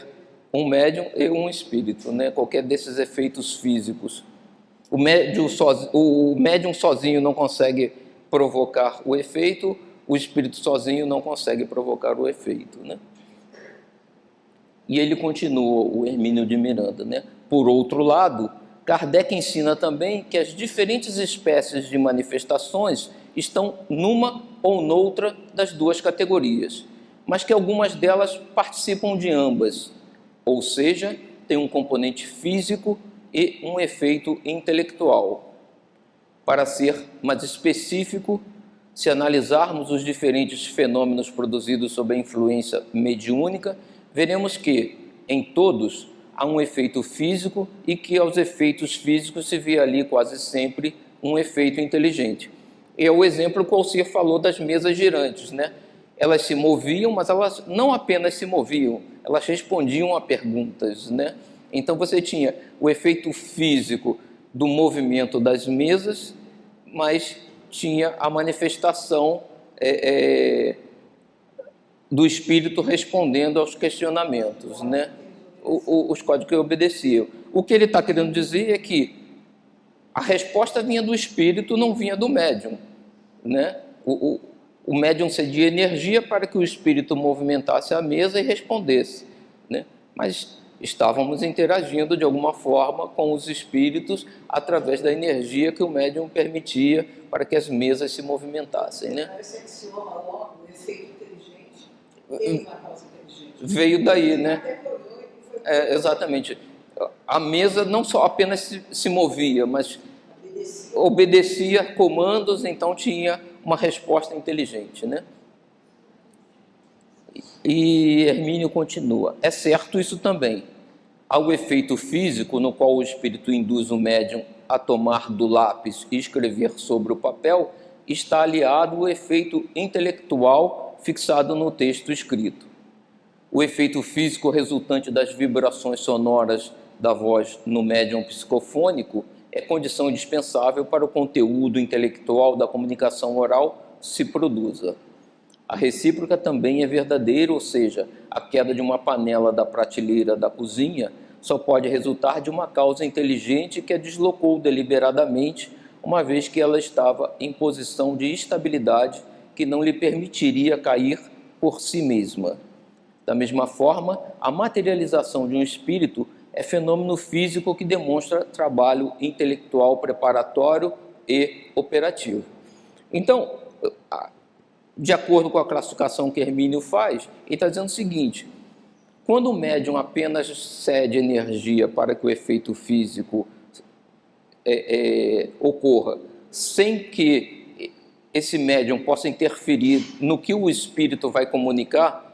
um médium e um espírito, né? Qualquer desses efeitos físicos. O médium sozinho não consegue provocar o efeito, o espírito sozinho não consegue provocar o efeito, né? E ele continua, o Hermínio de Miranda, né? Por outro lado, Kardec ensina também que as diferentes espécies de manifestações estão numa ou noutra das duas categorias, mas que algumas delas participam de ambas, ou seja, tem um componente físico e um efeito intelectual. Para ser mais específico, se analisarmos os diferentes fenômenos produzidos sob a influência mediúnica, veremos que, em todos, há um efeito físico e que aos efeitos físicos se vê ali quase sempre um efeito inteligente. É o exemplo que o Alcir falou das mesas girantes, né? Elas se moviam, mas elas não apenas se moviam, elas respondiam a perguntas, né? Então você tinha o efeito físico do movimento das mesas, mas tinha a manifestação do espírito respondendo aos questionamentos, né? Os códigos que obedeciam. O que ele está querendo dizer é que a resposta vinha do espírito, não vinha do médium, né? O médium cedia energia para que o espírito movimentasse a mesa e respondesse, né? Mas estávamos interagindo de alguma forma com os espíritos através da energia que o médium permitia para que as mesas se movimentassem, né? Esse axioma logo, o efeito inteligente, veio uma causa inteligente. Veio daí, né? Exatamente. A mesa não só apenas se movia, mas obedecia comandos, então tinha uma resposta inteligente, né? E Hermínio continua. É certo isso também. Ao efeito físico, no qual o espírito induz o médium a tomar do lápis e escrever sobre o papel, está aliado o efeito intelectual fixado no texto escrito. O efeito físico resultante das vibrações sonoras da voz no médium psicofônico é condição indispensável para o conteúdo intelectual da comunicação oral se produza. A recíproca também é verdadeira, ou seja, a queda de uma panela da prateleira da cozinha só pode resultar de uma causa inteligente que a deslocou deliberadamente, uma vez que ela estava em posição de estabilidade que não lhe permitiria cair por si mesma. Da mesma forma, a materialização de um espírito é fenômeno físico que demonstra trabalho intelectual preparatório e operativo. Então, de acordo com a classificação que Hermínio faz, ele está dizendo o seguinte: quando o médium apenas cede energia para que o efeito físico ocorra, sem que esse médium possa interferir no que o espírito vai comunicar,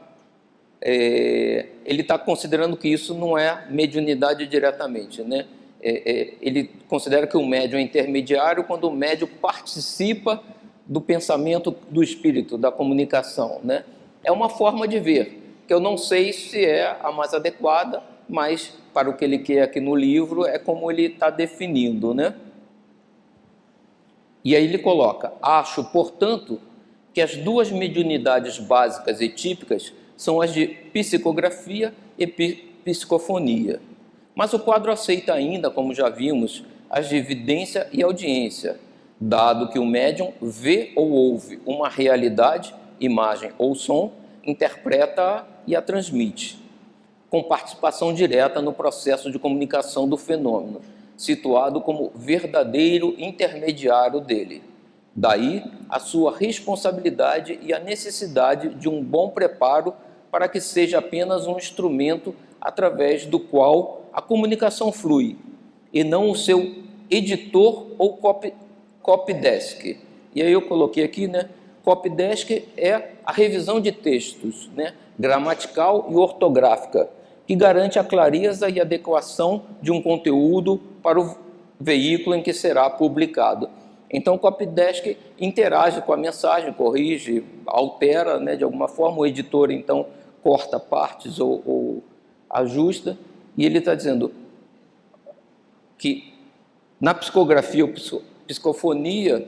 ele está considerando que isso não é mediunidade diretamente, né? Ele considera que o médium é intermediário quando o médium participa do pensamento do espírito, da comunicação, né? É uma forma de ver, que eu não sei se é a mais adequada, mas para o que ele quer aqui no livro, é como ele está definindo, né? E aí ele coloca: acho, portanto, que as duas mediunidades básicas e típicas são as de psicografia e psicofonia. Mas o quadro aceita ainda, como já vimos, as de evidência e audiência, dado que o médium vê ou ouve uma realidade, imagem ou som, interpreta-a e a transmite, com participação direta no processo de comunicação do fenômeno, situado como verdadeiro intermediário dele. Daí a sua responsabilidade e a necessidade de um bom preparo para que seja apenas um instrumento através do qual a comunicação flui, e não o seu editor ou copydesk. E aí eu coloquei aqui, né? Copydesk é a revisão de textos, né? Gramatical e ortográfica, que garante a clareza e adequação de um conteúdo para o veículo em que será publicado. Então, o copydesk interage com a mensagem, corrige, altera, né, de alguma forma. O editor, então, corta partes ou ajusta. E ele está dizendo que na psicografia ou psicofonia,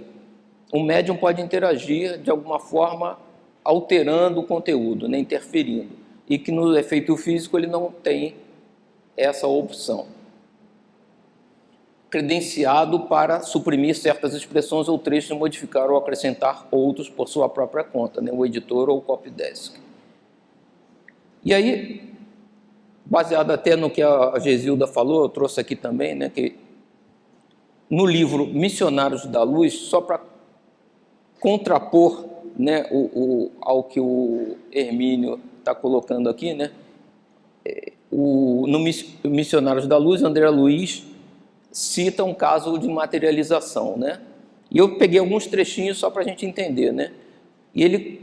o médium pode interagir de alguma forma, alterando o conteúdo, né, interferindo. E que no efeito físico ele não tem essa opção. Credenciado para suprimir certas expressões ou trechos e modificar ou acrescentar outros por sua própria conta, né? O editor ou o copydesk. E aí, baseado até no que a Gesilda falou, eu trouxe aqui também, né, que no livro Missionários da Luz, só para contrapor, né, ao que o Hermínio está colocando aqui, né, no Missionários da Luz, André Luiz cita um caso de materialização, né? E eu peguei alguns trechinhos só para a gente entender, né? E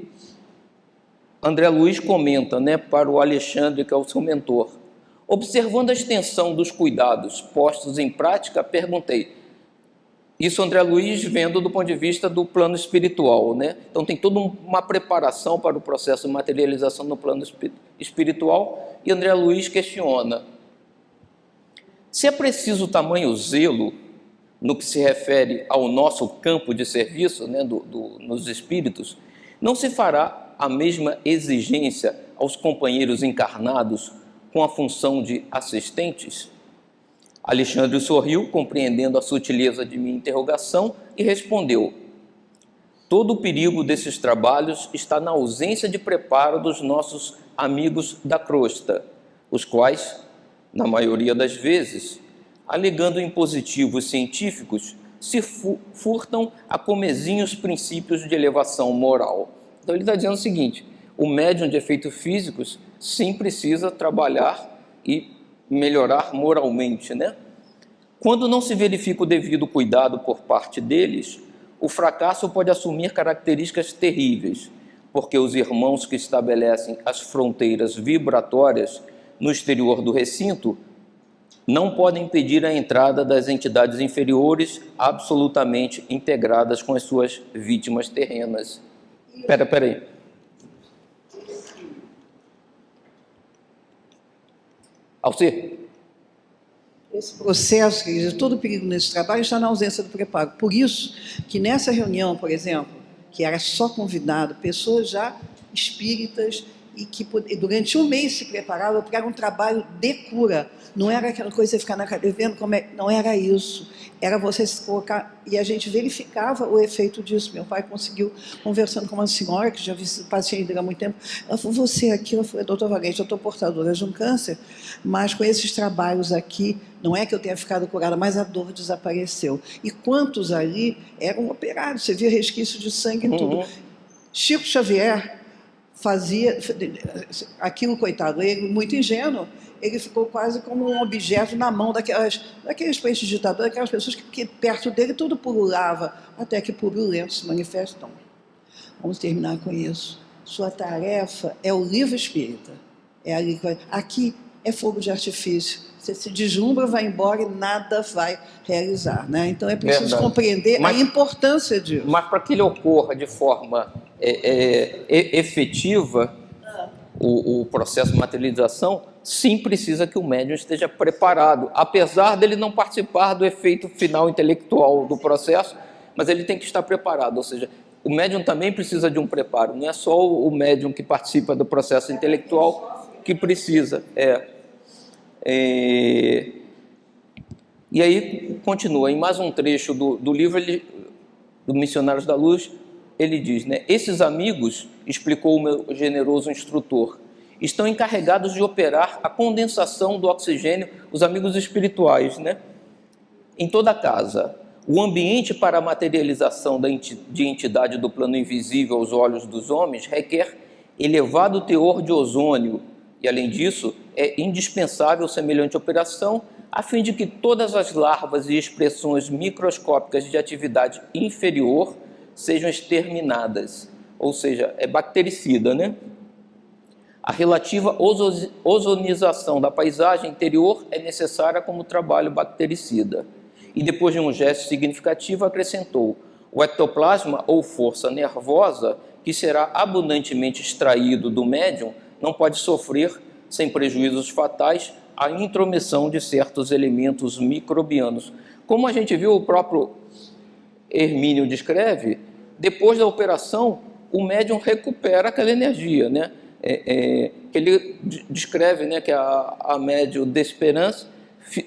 André Luiz comenta, né, para o Alexandre, que é o seu mentor: observando a extensão dos cuidados postos em prática, perguntei. Isso André Luiz vendo do ponto de vista do plano espiritual, né? Então tem toda uma preparação para o processo de materialização no plano espiritual, e André Luiz questiona: se é preciso tamanho zelo no que se refere ao nosso campo de serviço, né, nos espíritos, não se fará a mesma exigência aos companheiros encarnados com a função de assistentes? Alexandre sorriu, compreendendo a sutileza de minha interrogação, e respondeu: todo o perigo desses trabalhos está na ausência de preparo dos nossos amigos da crosta, os quais, na maioria das vezes, alegando impositivos científicos, se furtam a comezinhos princípios de elevação moral. Então ele está dizendo o seguinte: o médium de efeitos físicos sim precisa trabalhar e melhorar moralmente, né? Quando não se verifica o devido cuidado por parte deles, o fracasso pode assumir características terríveis, porque os irmãos que estabelecem as fronteiras vibratórias no exterior do recinto não podem impedir a entrada das entidades inferiores absolutamente integradas com as suas vítimas terrenas. Espera aí. Alcir? Esse processo, quer dizer, todo o perigo nesse trabalho está na ausência do preparo. Por isso que nessa reunião, por exemplo, que era só convidado, pessoas já espíritas e que durante um mês se preparavam para um trabalho de cura. Não era aquela coisa de você ficar na cadeira vendo como é. Não era isso. Era você se colocar. E a gente verificava o efeito disso. Meu pai conseguiu, conversando com uma senhora que já vi paciente dele há muito tempo. Ela falou: você aqui? Ela falou: doutor Valente, eu estou portadora de um câncer, mas com esses trabalhos aqui, não é que eu tenha ficado curada, mas a dor desapareceu. E quantos ali eram operados? Você via resquício de sangue e tudo. Chico Xavier fazia aquilo, coitado, ele muito ingênuo, ele ficou quase como um objeto na mão daqueles países ditadores, aquelas pessoas que perto dele tudo pululava, até que purulentos se manifestam. Vamos terminar com isso. Sua tarefa é o livro espírita. É ali que vai. Aqui é fogo de artifício. Você se deslumbra, vai embora e nada vai realizar, né? Então é preciso Verdade. compreender a importância disso. Mas para que ele ocorra de forma efetiva, o processo de materialização, sim, precisa que o médium esteja preparado, apesar dele não participar do efeito final intelectual do processo, mas ele tem que estar preparado, ou seja, o médium também precisa de um preparo, não é só o médium que participa do processo intelectual que precisa. E aí continua, em mais um trecho do livro do Missionários da Luz, ele diz, né, esses amigos, explicou o meu generoso instrutor, estão encarregados de operar a condensação do oxigênio, os amigos espirituais, né, em toda a casa. O ambiente para a materialização de entidade do plano invisível aos olhos dos homens requer elevado teor de ozônio e, além disso, é indispensável semelhante operação a fim de que todas as larvas e expressões microscópicas de atividade inferior sejam exterminadas, ou seja, é bactericida, né? A relativa ozonização da paisagem interior é necessária como trabalho bactericida. E depois de um gesto significativo acrescentou, o ectoplasma ou força nervosa que será abundantemente extraído do médium não pode sofrer, sem prejuízos fatais, a intromissão de certos elementos microbianos. Como a gente viu, o próprio Hermínio descreve, depois da operação, o médium recupera aquela energia, né? Ele descreve, né, que a médium Desperança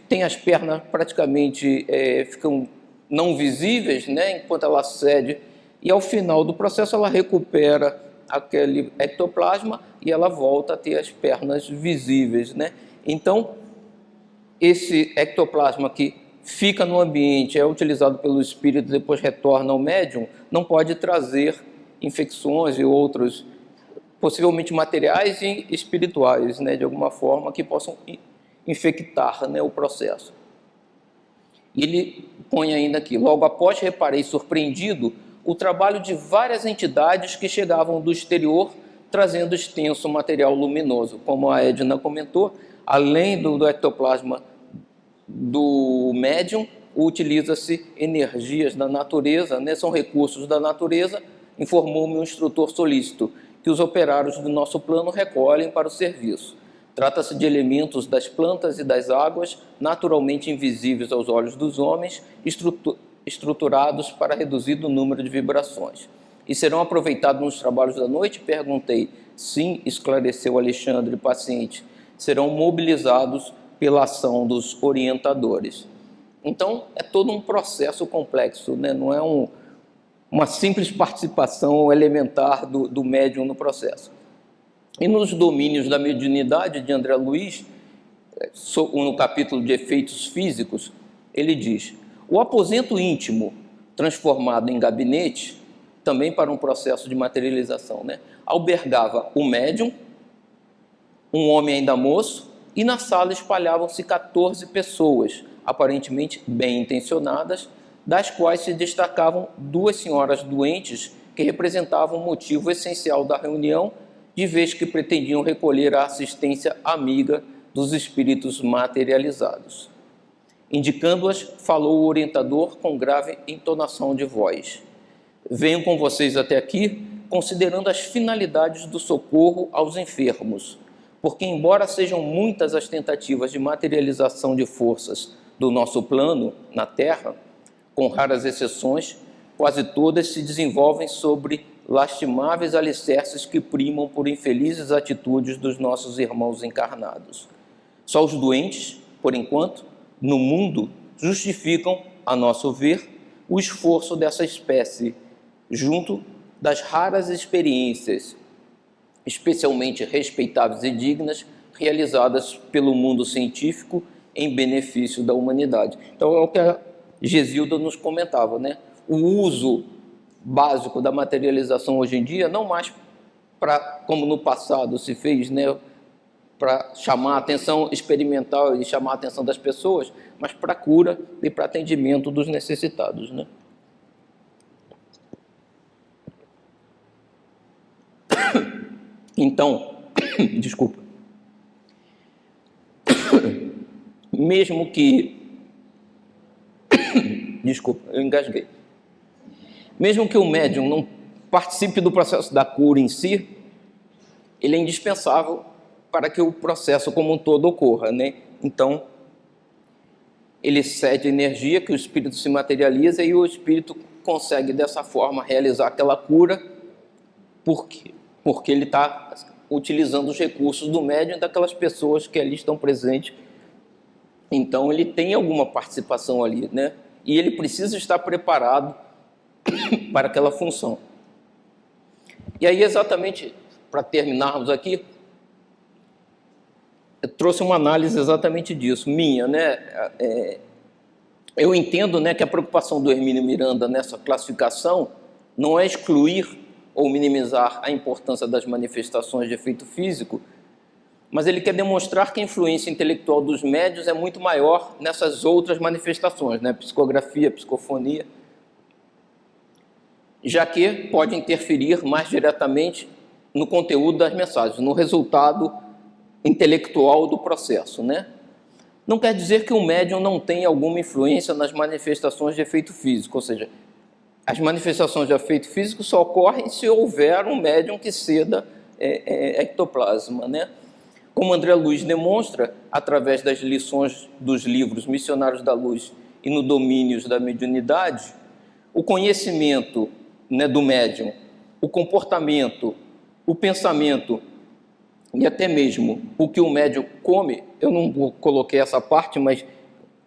tem as pernas praticamente ficam não visíveis, né, enquanto ela cede, e ao final do processo ela recupera aquele ectoplasma e ela volta a ter as pernas visíveis, né? Então, esse ectoplasma que fica no ambiente, é utilizado pelo espírito e depois retorna ao médium, não pode trazer infecções e outros, possivelmente materiais e espirituais, né, de alguma forma, que possam infectar, né, o processo. Ele põe ainda aqui, logo após reparei surpreendido o trabalho de várias entidades que chegavam do exterior trazendo extenso material luminoso. Como a Edna comentou, além do ectoplasma do médium, utiliza-se energias da natureza, né? São recursos da natureza, informou-me um instrutor solícito, que os operários do nosso plano recolhem para o serviço. Trata-se de elementos das plantas e das águas, naturalmente invisíveis aos olhos dos homens, estruturados para reduzido número de vibrações. E serão aproveitados nos trabalhos da noite? Perguntei. Sim, esclareceu Alexandre, paciente. Serão mobilizados pela ação dos orientadores. Então, é todo um processo complexo, né? Não é uma simples participação elementar do médium no processo. E nos domínios da mediunidade de André Luiz, no capítulo de efeitos físicos, ele diz, o aposento íntimo, transformado em gabinete, também para um processo de materialização, né, albergava o médium, um homem ainda moço, e na sala espalhavam-se 14 pessoas, aparentemente bem intencionadas, das quais se destacavam 2 senhoras doentes que representavam o motivo essencial da reunião, de vez que pretendiam recolher a assistência amiga dos espíritos materializados. Indicando-as, falou o orientador com grave entonação de voz. Venho com vocês até aqui, considerando as finalidades do socorro aos enfermos, porque embora sejam muitas as tentativas de materialização de forças do nosso plano na Terra, com raras exceções, quase todas se desenvolvem sobre lastimáveis alicerces que primam por infelizes atitudes dos nossos irmãos encarnados. Só os doentes, por enquanto, no mundo, justificam, a nosso ver, o esforço dessa espécie, junto das raras experiências, especialmente respeitáveis e dignas, realizadas pelo mundo científico em benefício da humanidade. Então, é o que a Gesilda nos comentava, né? O uso básico da materialização hoje em dia, não mais para, como no passado se fez, né, para chamar a atenção experimental e chamar a atenção das pessoas, mas para a cura e para atendimento dos necessitados, né? Então, desculpa. mesmo que... Desculpa, eu engasguei. Mesmo que o médium não participe do processo da cura em si, ele é indispensável para que o processo como um todo ocorra, né? Então, ele cede energia, que o espírito se materializa e o espírito consegue dessa forma realizar aquela cura, porque ele está utilizando os recursos do médium e daquelas pessoas que ali estão presentes. Então ele tem alguma participação ali, né? E ele precisa estar preparado para aquela função. E aí, exatamente, para terminarmos aqui, eu trouxe uma análise exatamente disso, minha, né? Eu entendo, né, que a preocupação do Hermínio Miranda nessa classificação não é excluir ou minimizar a importância das manifestações de efeito físico, mas ele quer demonstrar que a influência intelectual dos médiuns é muito maior nessas outras manifestações, né, psicografia, psicofonia, já que pode interferir mais diretamente no conteúdo das mensagens, no resultado intelectual do processo, né? Não quer dizer que o médium não tenha alguma influência nas manifestações de efeito físico, ou seja, as manifestações de efeito físico só ocorrem se houver um médium que ceda ectoplasma, né? Como André Luiz demonstra, através das lições dos livros Missionários da Luz e no Domínios da Mediunidade, o conhecimento, né, do médium, o comportamento, o pensamento e até mesmo o que o médium come, eu não coloquei essa parte, mas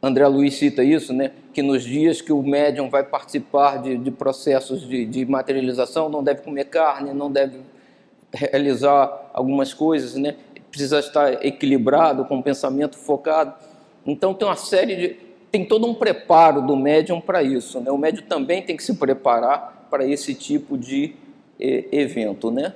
André Luiz cita isso, né, que nos dias que o médium vai participar de processos de materialização, não deve comer carne, não deve realizar algumas coisas, né, precisa estar equilibrado, com o pensamento focado. Então tem uma série tem todo um preparo do médium para isso, né? O médium também tem que se preparar para esse tipo de evento, né?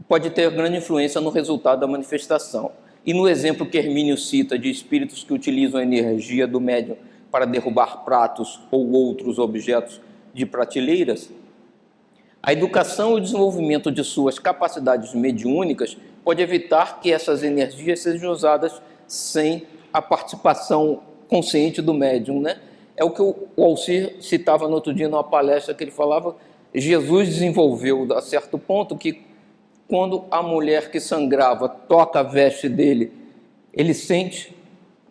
Pode ter grande influência no resultado da manifestação. E no exemplo que Hermínio cita de espíritos que utilizam a energia do médium para derrubar pratos ou outros objetos de prateleiras, a educação e o desenvolvimento de suas capacidades mediúnicas pode evitar que essas energias sejam usadas sem a participação consciente do médium, né? É o que o Alcir citava no outro dia numa palestra, que ele falava, Jesus desenvolveu a certo ponto que quando a mulher que sangrava toca a veste dele, ele sente,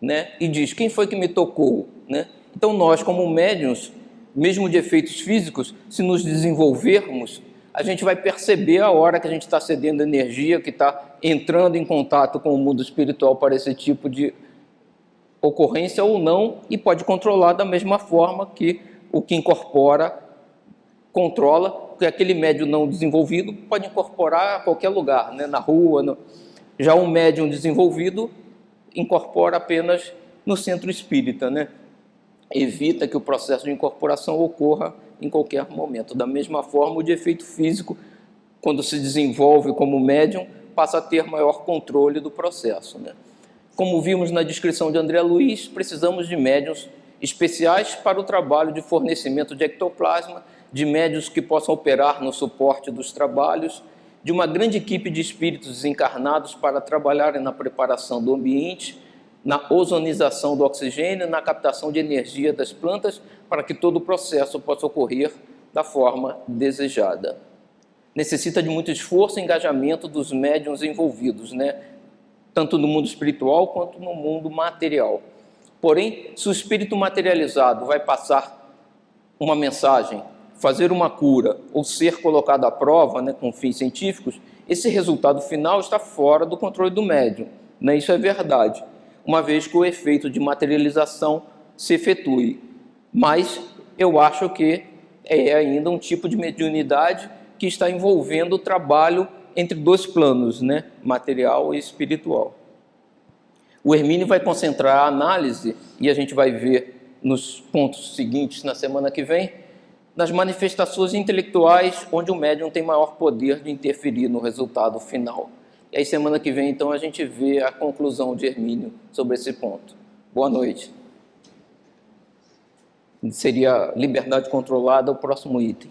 né, e diz, quem foi que me tocou? Né? Então nós, como médiuns, mesmo de efeitos físicos, se nos desenvolvermos, a gente vai perceber a hora que a gente está cedendo energia, que está entrando em contato com o mundo espiritual para esse tipo de ocorrência ou não, e pode controlar da mesma forma que o que incorpora controla, porque aquele médium não desenvolvido pode incorporar a qualquer lugar, né? Na rua. Já um médium desenvolvido incorpora apenas no centro espírita, né? Evita que o processo de incorporação ocorra em qualquer momento. Da mesma forma, o de efeito físico, quando se desenvolve como médium, passa a ter maior controle do processo, né? Como vimos na descrição de André Luiz, precisamos de médiuns especiais para o trabalho de fornecimento de ectoplasma, de médiuns que possam operar no suporte dos trabalhos, de uma grande equipe de espíritos desencarnados para trabalharem na preparação do ambiente, na ozonização do oxigênio, na captação de energia das plantas, para que todo o processo possa ocorrer da forma desejada. Necessita de muito esforço e engajamento dos médiuns envolvidos, né? Tanto no mundo espiritual quanto no mundo material. Porém, se o espírito materializado vai passar uma mensagem, fazer uma cura ou ser colocado à prova, né, com fins científicos, esse resultado final está fora do controle do médium, né? Isso é verdade, uma vez que o efeito de materialização se efetue. Mas eu acho que é ainda um tipo de mediunidade que está envolvendo o trabalho entre dois planos, né, material e espiritual. O Hermínio vai concentrar a análise, e a gente vai ver nos pontos seguintes na semana que vem, nas manifestações intelectuais onde o médium tem maior poder de interferir no resultado final. E aí semana que vem, então, a gente vê a conclusão de Hermínio sobre esse ponto. Boa noite. Seria liberdade controlada o próximo item.